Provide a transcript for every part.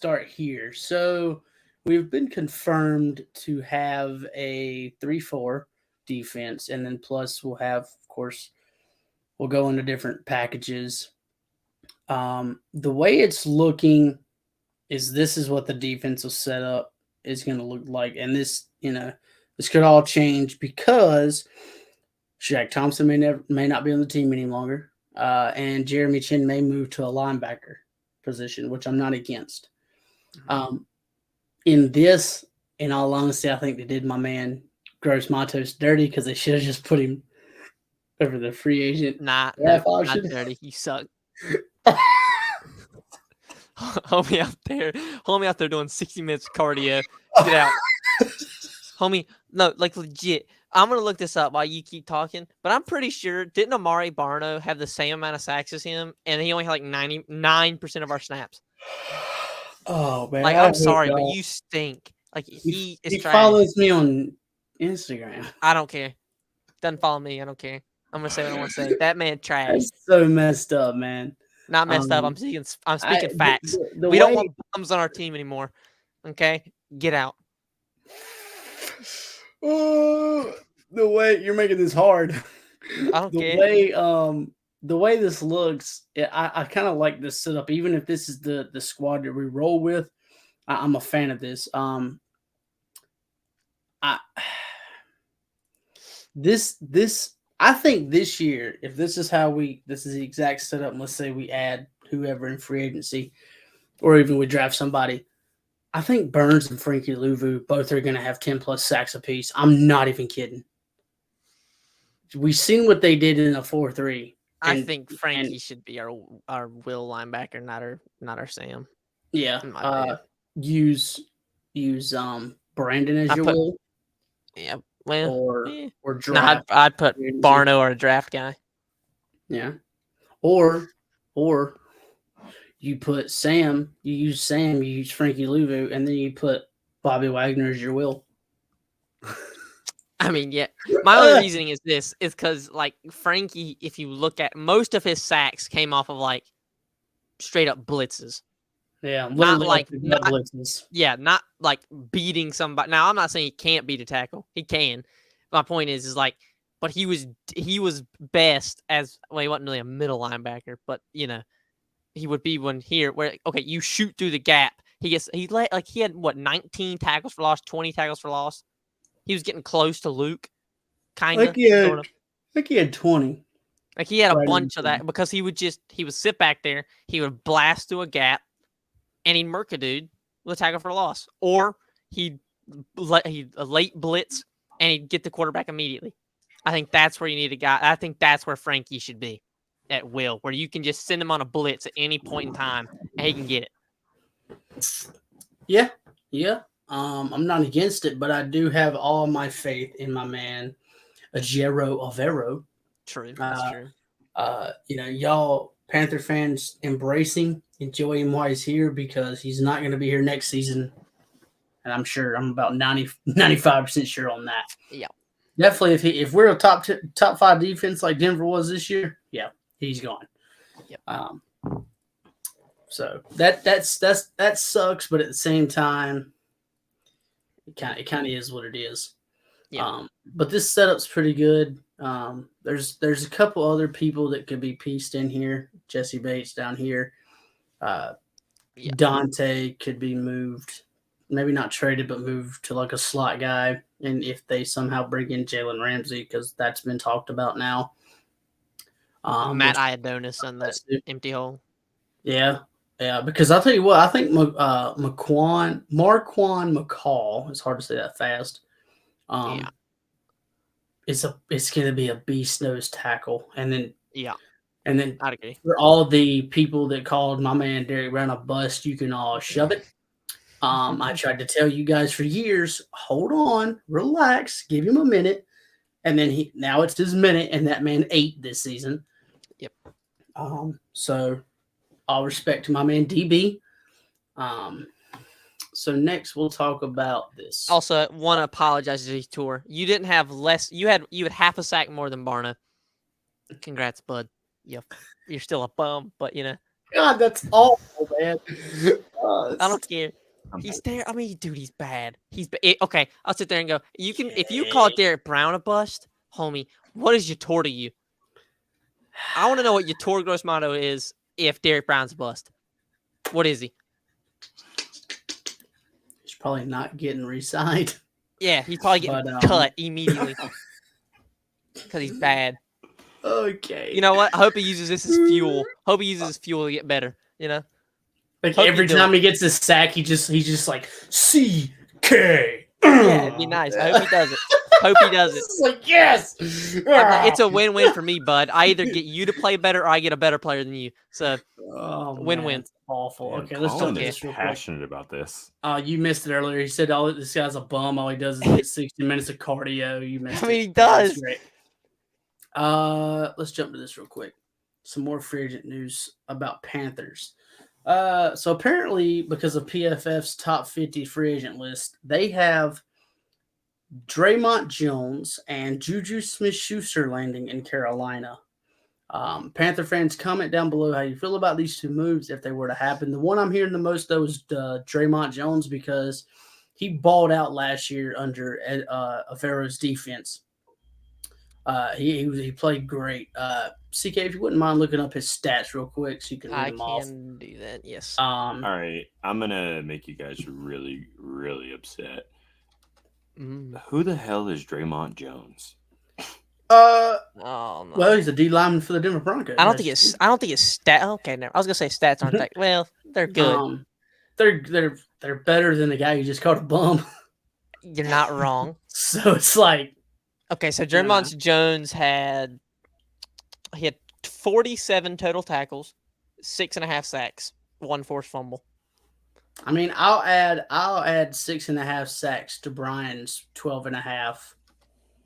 start here. So we've been confirmed to have a 3-4 defense, and then plus we'll have, of course, we'll go into different packages. The way it's looking is this is what the defensive setup is going to look like, and this could all change because Shaq Thompson may not be on the team any longer, and Jeremy Chin may move to a linebacker position, which I'm not against. Um, in this, in all honesty, I think they did my man Gross Matos dirty because they should have just put him over the free agent. Nah, draft no, option. not dirty. You suck. Homie out there doing 60 minutes of cardio. Get out. Homie, no, like legit. I'm going to look this up while you keep talking, but I'm pretty sure, didn't Amari Barno have the same amount of sacks as him, and he only had like 99% of our snaps? Oh, man. Like, I'm sorry, but you stink. Like, he trash. Follows me on Instagram. I don't care. Doesn't follow me. I don't care. I'm going to say what I want to say. That man trash. That's so messed up, man. Not messed up. I'm speaking facts. We don't want bums on our team anymore. Okay? Get out. Oh, the way you're making this hard. I don't care. The way this looks, I kind of like this setup. Even if this is the squad that we roll with, I'm a fan of this. I think this year, if this is this is the exact setup, and let's say we add whoever in free agency, or even we draft somebody, I think Burns and Frankie Louvu both are going to have 10+ sacks apiece. I'm not even kidding. We've seen what they did in a 4-3. I think Frankie should be our will linebacker, not our Sam. Yeah. Use Brandon as your will. Yeah. Well, or draft. No, I'd put Barno or a draft guy. Yeah. Or you put Sam, you use Frankie Louvu, and then you put Bobby Wagner as your will. I mean, yeah. My only reasoning is this, is because, like, Frankie, if you look at most of his sacks came off of, like, straight up blitzes. Yeah, not blitzes. Yeah, not like beating somebody. Now, I'm not saying he can't beat a tackle. He can. My point is like, but he was best as, well, he wasn't really a middle linebacker, but, he would be one here where, okay, you shoot through the gap. He had, 19 tackles for loss, 20 tackles for loss. He was getting close to Luke, kind of. I think he had 20. Like, he had a bunch of that because he would sit back there, he would blast through a gap, and he'd murk a dude with a tackle for a loss. Or he'd a late blitz, and he'd get the quarterback immediately. I think that's where you need a guy. I think that's where Frankie should be at will, where you can just send him on a blitz at any point in time, and he can get it. Yeah. I'm not against it, but I do have all my faith in my man, Ajero Alvaro. True, that's true. Y'all Panther fans enjoy him while he's here because he's not going to be here next season. And I'm about 95% sure on that. Yeah. Definitely if we're a top 5 defense like Denver was this year, yeah, he's gone. Yep. So that sucks, but at the same time, it kind of is what it is. Yeah. But this setup's pretty good. There's a couple other people that could be pieced in here. Jesse Bates down here. Dante could be moved, maybe not traded, but moved to like a slot guy. And if they somehow bring in Jalen Ramsey, because that's been talked about now. Matt Iodonis on that empty hole. Yeah, because I'll tell you what, I think Marquan McCall, it's hard to say that fast. It's going to be a beast-nosed tackle. And then I'd agree. For all the people that called my man Derek Brown a bust, you can all shove it. I tried to tell you guys for years, hold on, relax, give him a minute. And then now it's his minute, and that man ate this season. Yep. So all respect to my man DB. So next we'll talk about this. Also, want to apologize to Tour. You didn't have less. You had half a sack more than Barna. Congrats, bud. You're still a bum, but God, that's awful, man. I don't care. He's there. I mean, dude, he's bad. Okay. I'll sit there and go. You can if you call Derek Brown a bust, homie. What is your tour to you? I want to know what your tour gross motto is. If Derek Brown's a bust, what is he? He's probably not getting re-signed. Yeah, he's probably getting cut immediately because he's bad. Okay. You know what? I hope he uses this as fuel. Hope he uses his fuel to get better. You know. Like every time he gets a sack, he's just like CK. Yeah, it'd be nice. I hope he does it. Hope he does it. It's like yes. It's a win-win for me, bud. I either get you to play better, or I get a better player than you. So, win-win. Awful. Man, okay, let's Colin talk is this real quick. passionate about this. You missed it earlier. He said, "Oh, this guy's a bum. All he does is get 60 minutes of cardio." You missed it. I mean, he does. That's great. Let's jump to this real quick. Some more free agent news about Panthers. So apparently, because of PFF's top 50 free agent list, they have Draymond Jones and Juju Smith-Schuster landing in Carolina. Panther fans, comment down below how you feel about these two moves if they were to happen. The one I'm hearing the most, though, is Draymond Jones because he balled out last year under Avero's defense. He played great. CK, if you wouldn't mind looking up his stats real quick so you can read them off. I can do that, yes. All right, I'm going to make you guys really, really upset. Who the hell is Draymond Jones? Oh, no. Well, he's a D lineman for the Denver Broncos. I don't think it's stat. Okay, no, I was gonna say stats aren't that. Well, they're good. They're better than the guy you just called a bum. You're not wrong. So it's like, okay, so Draymond Jones had 47 total tackles, 6.5 sacks, 1 forced fumble. I mean, I'll add 6.5 sacks to Brian's 12.5.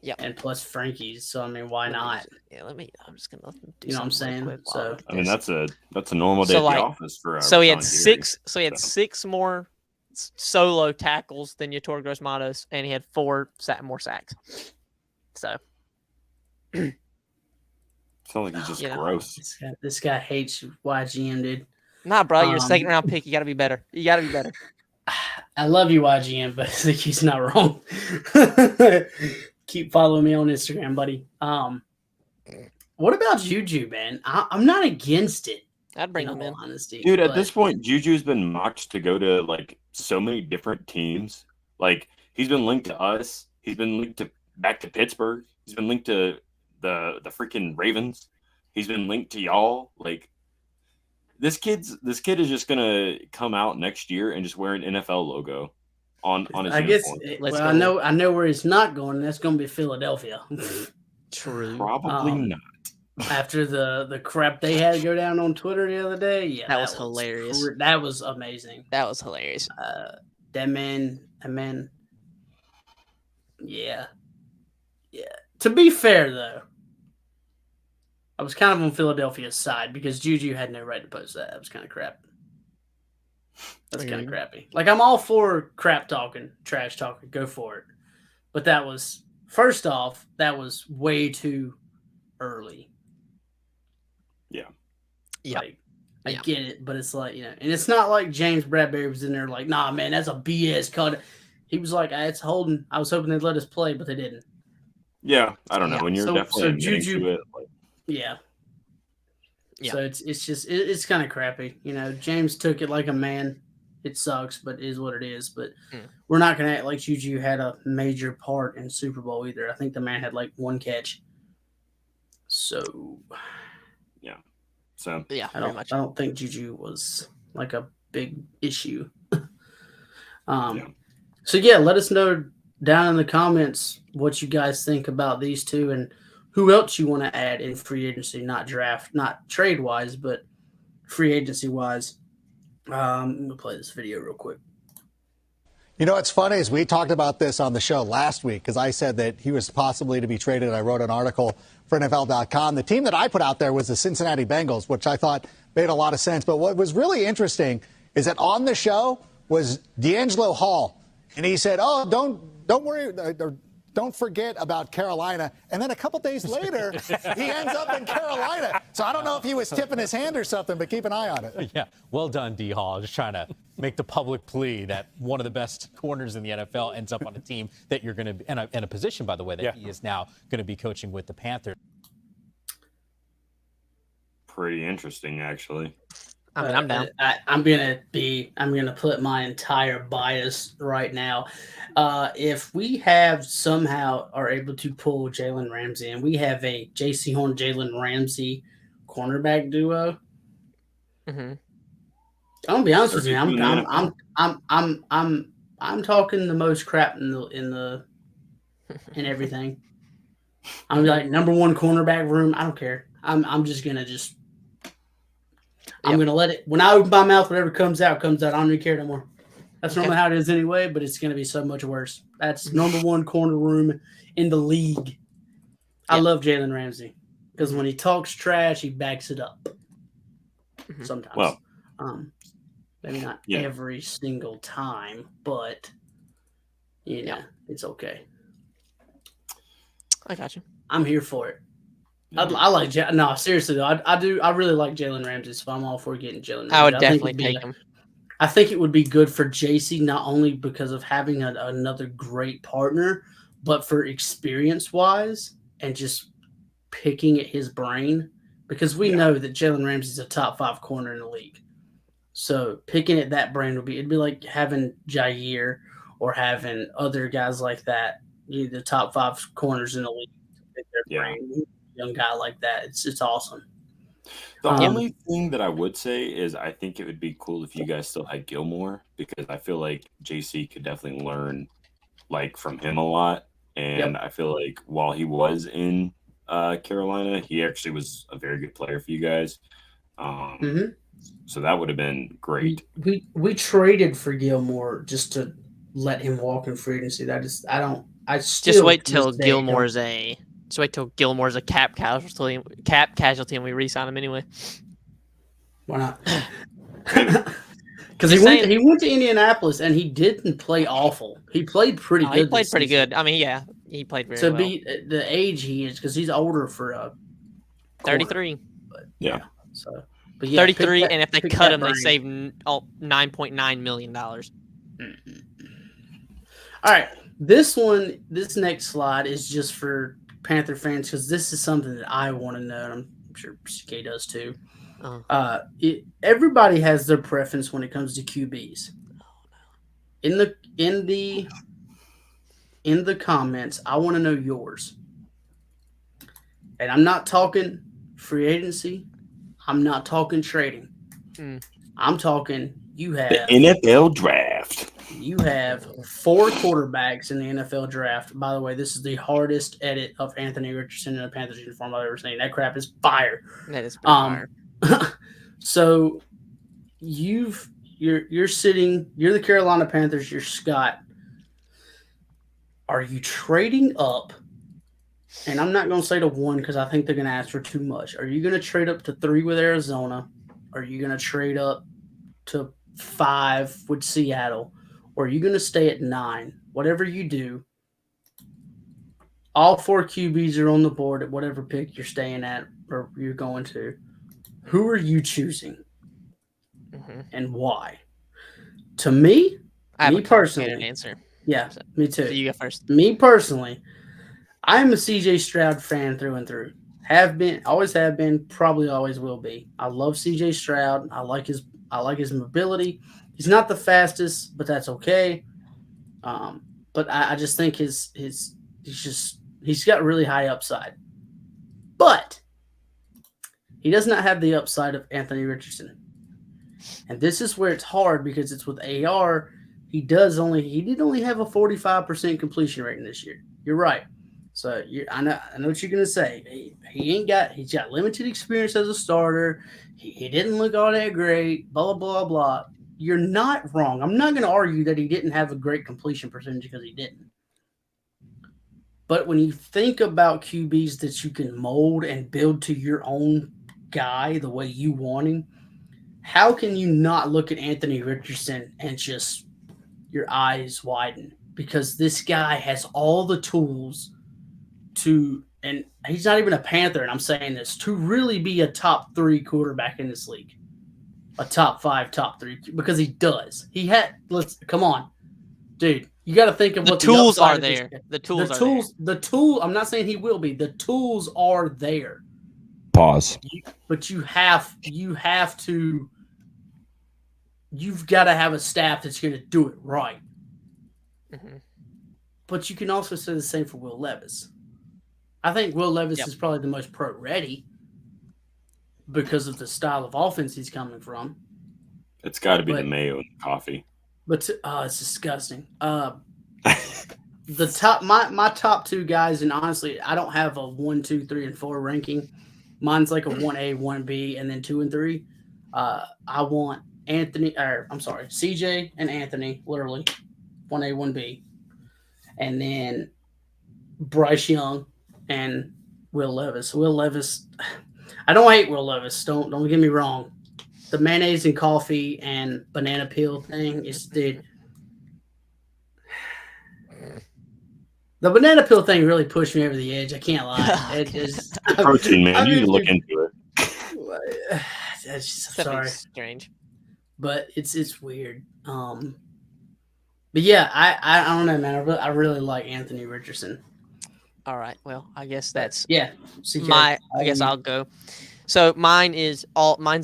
Yeah, and plus Frankie's. So I mean, why not? I'm just gonna do. You know what I'm saying? So I mean, that's a normal day at the office for. So he had 6. So he had 6 more solo tackles than your tour gross mottos, and he had 4 more sacks. So. Sounds like he's just gross. This guy hates YGM, dude. Nah, bro, you're a second round pick. You gotta be better. I love you, YGM, but I think he's not wrong. Keep following me on Instagram, buddy. What about Juju, man? I'm not against it. I'd bring him in. Honesty, dude, at this point, Juju's been mocked to go to like so many different teams. Like he's been linked to us. He's been linked back to Pittsburgh. He's been linked to the freaking Ravens. He's been linked to y'all. Like this kid is just gonna come out next year and just wear an NFL logo on his uniform. I know where he's not going. That's going to be Philadelphia. True. Probably not. After the crap they had to go down on Twitter the other day, that was hilarious. That was amazing. That was hilarious. That man. Yeah. To be fair, though, I was kind of on Philadelphia's side because Juju had no right to post that. That was kind of crap. That's kind of crappy. Like, I'm all for crap talking, trash talking. Go for it. But that was, first off, that was way too early. Yeah. Like, I get it, but it's like, and it's not like James Bradbury was in there like, nah, man, that's a BS cut. He was like, it's holding. I was hoping they'd let us play, but they didn't. Yeah, I don't know. When you're definitely Juju, to it. Like... Yeah. So it's kind of crappy. James took it like a man. It sucks, but it is what it is. But we're not going to act like Juju had a major part in Super Bowl either. I think the man had like 1 catch. So, yeah. So, yeah, I don't think Juju was like a big issue. So, yeah, let us know down in the comments what you guys think about these two and who else you want to add in free agency, not draft, not trade-wise, but free agency-wise. I'm going to play this video real quick. What's funny is we talked about this on the show last week because I said that he was possibly to be traded. I wrote an article for NFL.com. The team that I put out there was the Cincinnati Bengals, which I thought made a lot of sense. But what was really interesting is that on the show was D'Angelo Hall. And he said, don't worry, don't don't forget about Carolina. And then a couple days later, he ends up in Carolina. So I don't know if he was tipping his hand or something, but keep an eye on it. Yeah, well done, D. Hall. Just trying to make the public plea that one of the best corners in the NFL ends up on a team that you're going to be in a position, by the way, that he is now going to be coaching with the Panthers. Pretty interesting, actually. I mean, I'm down. I'm gonna put my entire bias right now. If we have somehow are able to pull Jalen Ramsey, and we have a J.C. Horn, Jalen Ramsey cornerback duo, Mm-hmm. I'm gonna be honest with you. I'm talking the most crap in everything. I'm like number one cornerback room. I don't care. I'm gonna let it. When I open my mouth, whatever comes out, comes out. I don't even care no more. That's normally how it is anyway, but it's gonna be so much worse. That's number one corner room in the league. I love Jalen Ramsey because when he talks trash, he backs it up. Sometimes, Well, maybe not every single time, but it's okay. I got you. I'm here for it. I like no, seriously though. I really like Jalen Ramsey, so I'm all for getting Jalen Ramsey. I would definitely take him. I think it would be good for JC, not only because of having another great partner, but for experience wise and just picking at his brain, because we know that Jalen Ramsey is a top 5 corner in the league. So picking at that brain it'd be like having Jair or having other guys like that, the top 5 corners in the league. Pick their brain. Young guy like that, it's awesome. The only thing that I would say is I think it would be cool if you guys still had Gilmore, because I feel like JC could definitely learn from him a lot, and I feel like while he was in Carolina, he actually was a very good player for you guys. So that would have been great. We traded for Gilmore just to let him walk in free agency. Just wait till Gilmore's a cap casualty, and we re-sign him anyway. Why not? Because he went to Indianapolis and he didn't play awful. He played pretty good. He played pretty good. I mean, he played very well. To be the age he is, because he's older for 33. Yeah. So, 33, and if they cut him, they save $9.9 million. All right, this next slide is just for Panther fans, because this is something that I want to know, and I'm sure CK does too. Everybody has their preference when it comes to QBs. In the comments, I want to know yours. And I'm not talking free agency. I'm not talking trading. I'm talking you have the NFL draft. You have 4 quarterbacks in the NFL draft. By the way, this is the hardest edit of Anthony Richardson in a Panthers uniform I've ever seen. That crap is fire. That is fire. So you're the Carolina Panthers, you're Scott. Are you trading up? And I'm not going to say to 1 because I think they're going to ask for too much. Are you going to trade up to 3 with Arizona? Are you going to trade up to 5 with Seattle? Or are you going to stay at 9? Whatever you do, all 4 QBs are on the board at whatever pick you're staying at or you're going to. Who are you choosing? And why? To me, I have me personally, an answer. Yeah, me too. So you go first. Me personally, I'm a CJ Stroud fan through and through. Always have been, probably always will be. I love CJ Stroud. I like his mobility. He's not the fastest, but that's okay. But I just think he's got really high upside. But he does not have the upside of Anthony Richardson. And this is where it's hard because it's with AR. He did only have a 45% completion rating this year. You're right. So I know what you're gonna say. He's got limited experience as a starter. He didn't look all that great. Blah blah blah. You're not wrong. I'm not gonna argue that he didn't have a great completion percentage because he didn't. But when you think about QBs that you can mold and build to your own guy the way you want him, how can you not look at Anthony Richardson and just your eyes widen? because this guy has all the tools to, and he's not even a Panther, and I'm saying this, to really be a top 3 quarterback in this league. A top 5, top 3, because he does. Come on, dude. You got to think of what the tools upside are of this there. guy- The tools are there. The tool. I'm not saying he will be. The tools are there. Pause. But you've got to have a staff that's going to do it right. Mm-hmm. But you can also say the same for Will Levis. I think Will Levis is probably the most pro ready because of the style of offense he's coming from. It's got to be the mayo and the coffee. But it's disgusting. My top 2 guys, and honestly, I don't have a 1, 2, 3, and 4 ranking. Mine's like a 1A, 1B, and then 2 and 3. I want CJ and Anthony, literally 1A, 1B, and then Bryce Young and Will Levis. Will Levis, I don't hate Will Levis. Don't get me wrong. The mayonnaise and coffee and banana peel thing is, dude. The banana peel thing really pushed me over the edge. I can't lie. It just protein, man. You need to look into it. I'm sorry. Strange, but it's weird. But yeah, I don't know, man. I really like Anthony Richardson. All right. Well, I guess that's CJ, I guess I'll go. So mine's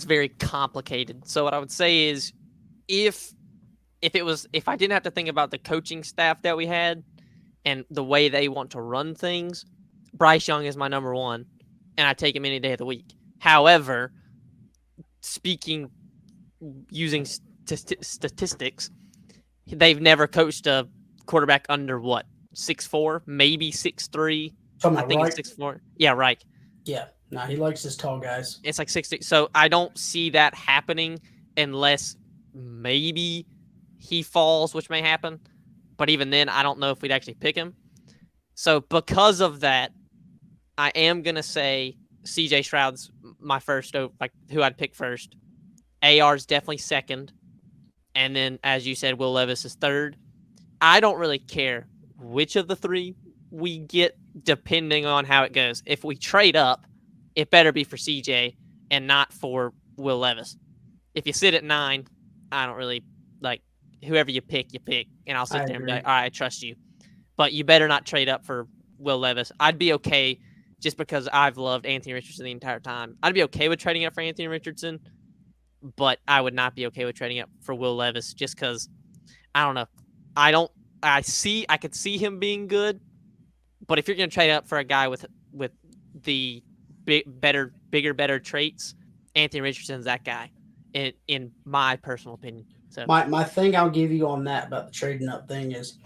very complicated. So what I would say is, if I didn't have to think about the coaching staff that we had and the way they want to run things, Bryce Young is my number 1, and I take him any day of the week. However, using statistics, they've never coached a quarterback under 6'4", maybe 6'3". I think it's 6'4". Yeah, right. Yeah, no, he likes his tall guys. It's like 6'6". So I don't see that happening unless maybe he falls, which may happen. But even then, I don't know if we'd actually pick him. So because of that, I am going to say CJ Stroud's my first, who I'd pick first. AR's definitely second. And then, as you said, Will Levis is third. I don't really care which of the 3 we get, depending on how it goes. If we trade up, it better be for CJ and not for Will Levis. If you sit at 9, I don't really whoever you pick, and I'll sit there and be like, all right, I trust you. But you better not trade up for Will Levis. I'd be okay, just because I've loved Anthony Richardson the entire time. I'd be okay with trading up for Anthony Richardson, but I would not be okay with trading up for Will Levis, just because I don't know. I could see him being good, but if you're going to trade up for a guy with the bigger, better traits, Anthony Richardson's that guy, in my personal opinion. So my thing I'll give you on that about the trading up thing is,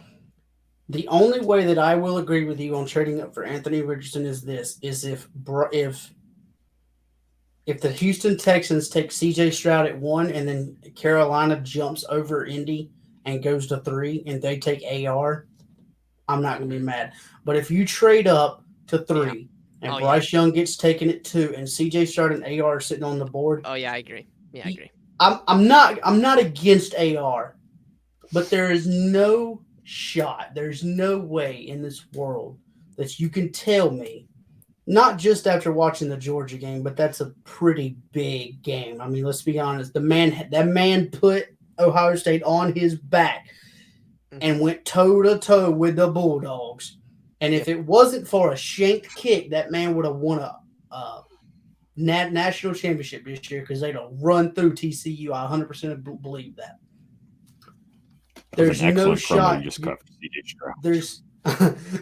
the only way that I will agree with you on trading up for Anthony Richardson is if the Houston Texans take CJ Stroud at 1 and then Carolina jumps over Indy and goes to 3 and they take AR, I'm not going to be mad. But if you trade up to 3 and Bryce Young gets taken at 2 and CJ Stroud and AR are sitting on the board. Oh yeah, I agree. Yeah, I agree. I'm not against AR, but there is no shot. There's no way in this world that you can tell me, not just after watching the Georgia game, but that's a pretty big game. I mean, let's be honest. That man put Ohio State on his back and went toe to toe with the Bulldogs. And if it wasn't for a shanked kick, that man would have won a national championship this year, because they'd have run through TCU. I 100% believe that. There's no shot.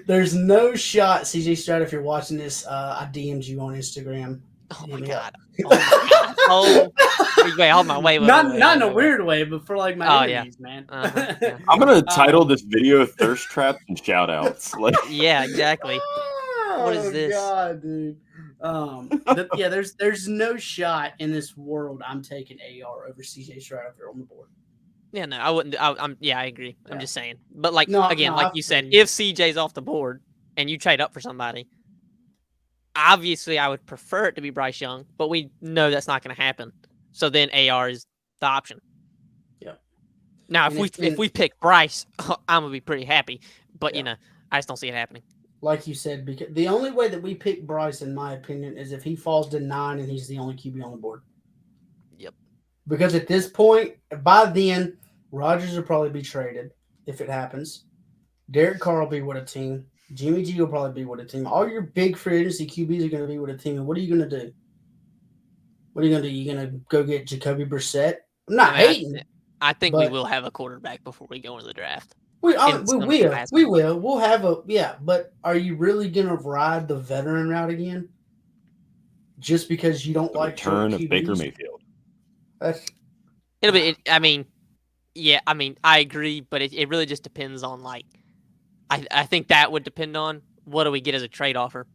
There's no shot, CJ Stroud. If you're watching this, I DM'd you on Instagram. Oh my god! Oh, wait, hold on, wait. Not in a weird way, but for like my enemies, man. Yeah. I'm gonna title this video "Thirst Traps and Shout Outs." Yeah, exactly. What is this? God, dude. There's no shot in this world I'm taking AR over CJ Stroud if they're on the board. Yeah, no, I wouldn't. I agree. Yeah. I'm just saying. But like you said, if CJ's off the board and you trade up for somebody, obviously I would prefer it to be Bryce Young, but we know that's not going to happen. So then AR is the option. Yeah. Now, And if we pick Bryce, I'm gonna be pretty happy. But Yeah. I just don't see it happening. like you said, because the only way that we pick Bryce, in my opinion, is if he falls to 9 and he's the only QB on the board. Yep. Because at this point, by then, Rodgers will probably be traded if it happens. Derek Carr will be with a team. Jimmy G will probably be with a team. All your big free agency QBs are going to be with a team. And what are you going to do? What are you going to do? You going to go get Jacoby Brissett? I'm not hating. I think we but- will have a quarterback before we go into the draft. We in some will. capacity. We will. We'll have a but are you really gonna ride the veteran route again? Just because you don't The like return short of Baker QBs? Mayfield. It'll be. I mean, I agree, but it really just depends on like. I think that would depend on what do we get as a trade offer.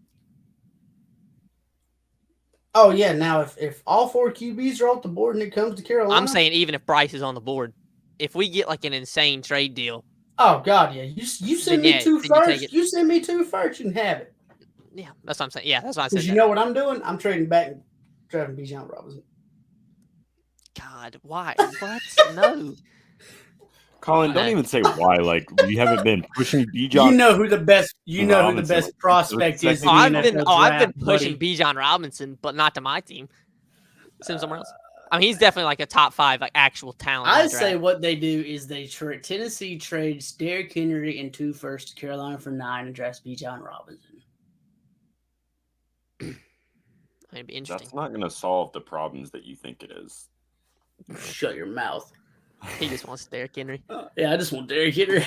Oh yeah. Now if all 4 QBs are off the board and it comes to Carolina, I'm saying even if Bryce is on the board, if we get like an insane trade deal. oh god, yeah. You send me 2 then you take first. it. You send me 2 first. You can have it. Yeah, that's what I'm saying. Yeah, that's what I said. Because you know what I'm doing? I'm trading back and drafting Bijan Robinson. God, why? What? No. Colin, don't even say why. Like we haven't been pushing Bijan. You know who the best. You know who the Robinson. best prospect is. In I've the been NFL I've been draft, pushing buddy. Bijan Robinson, but not to my team. Send him somewhere else. I mean, he's definitely like a top 5 like actual talent. in I the say draft. what they do is Tennessee trades Derrick Henry and 2 firsts to Carolina for 9 and drafts Bijan Robinson. It'd be interesting. That's not going to solve the problems that you think it is. Shut your mouth. He just wants Derrick Henry. Yeah, I just want Derrick Henry.